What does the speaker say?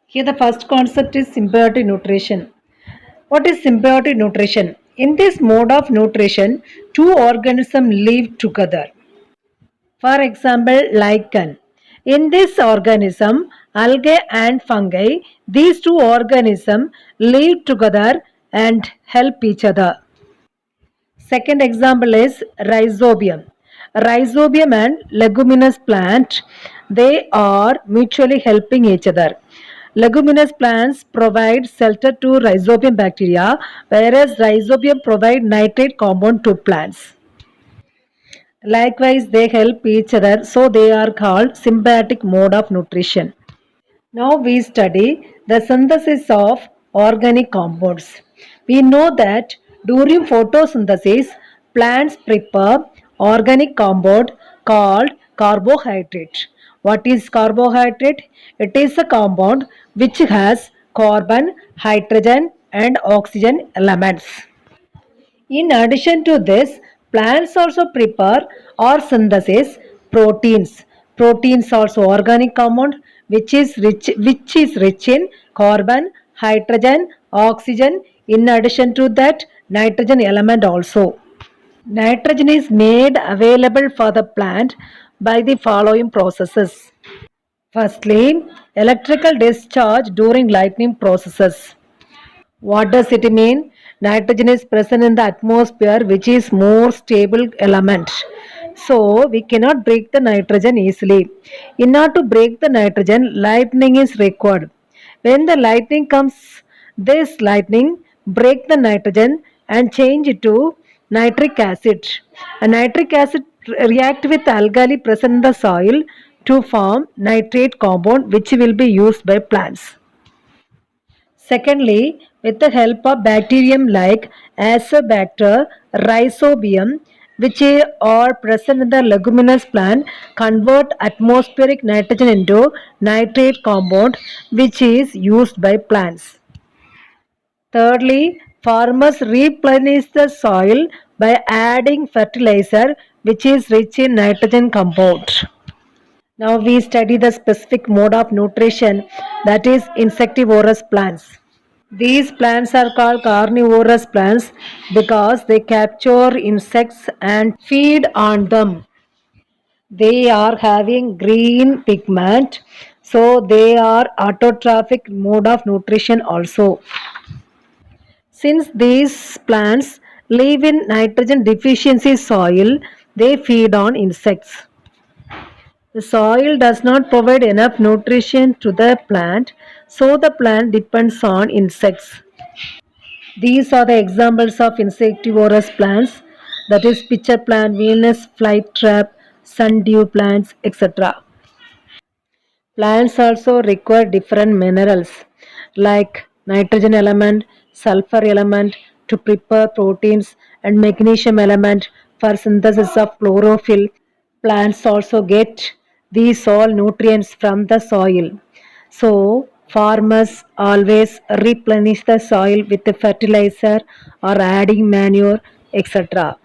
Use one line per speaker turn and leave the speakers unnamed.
Here the first concept is symbiotic nutrition. What is symbiotic nutrition? In this mode of nutrition, two organisms live together. For example, lichen. In this organism, algae and fungi, these two organisms live together and help each other. Second example is rhizobium. Rhizobium and leguminous plant, they are mutually helping each other. Leguminous plants provide shelter to rhizobium bacteria, whereas rhizobium provide nitrate compound to plants. Likewise, they help each other, so they are called symbiotic mode of nutrition. Now we study the synthesis of organic compounds. We know that during photosynthesis, plants prepare organic compound called carbohydrate. What is carbohydrate? It is a compound which has carbon, hydrogen and oxygen elements. In addition to this, plants also prepare or synthesize proteins. Proteins also organic compound which is rich in carbon, hydrogen, oxygen. In addition to that, nitrogen element also. Nitrogen is made available for the plant by the following processes. Firstly, electrical discharge during lightning processes. What does it mean? Nitrogen is present in the atmosphere, which is more stable element. So we cannot break the nitrogen easily. In order to break the nitrogen, lightning is required. When the lightning comes, this lightning break the nitrogen and change it to nitric acid. A nitric acid react with alkali present in the soil to form nitrate compound, which will be used by plants. Secondly, with the help of bacterium like Acinetobacter, rhizobium, which are present in the leguminous plant, convert atmospheric nitrogen into nitrate compound, which is used by plants. Thirdly, farmers replenish the soil by adding fertilizer, which is rich in nitrogen compound. Now we study the specific mode of nutrition, that is insectivorous plants. These plants are called carnivorous plants because they capture insects and feed on them. They are having green pigment, so they are autotrophic mode of nutrition also. Since these plants live in nitrogen deficiency soil, they feed on insects. The soil does not provide enough nutrition to the plant, so the plant depends on insects. These are the examples of insectivorous plants, that is pitcher plant, Venus flytrap, sundew plants, etc. Plants also require different minerals like nitrogen element, sulfur element to prepare proteins and magnesium element for synthesis of chlorophyll. Plants also get these all nutrients from the soil. So farmers always replenish the soil with the fertilizer or adding manure, etc.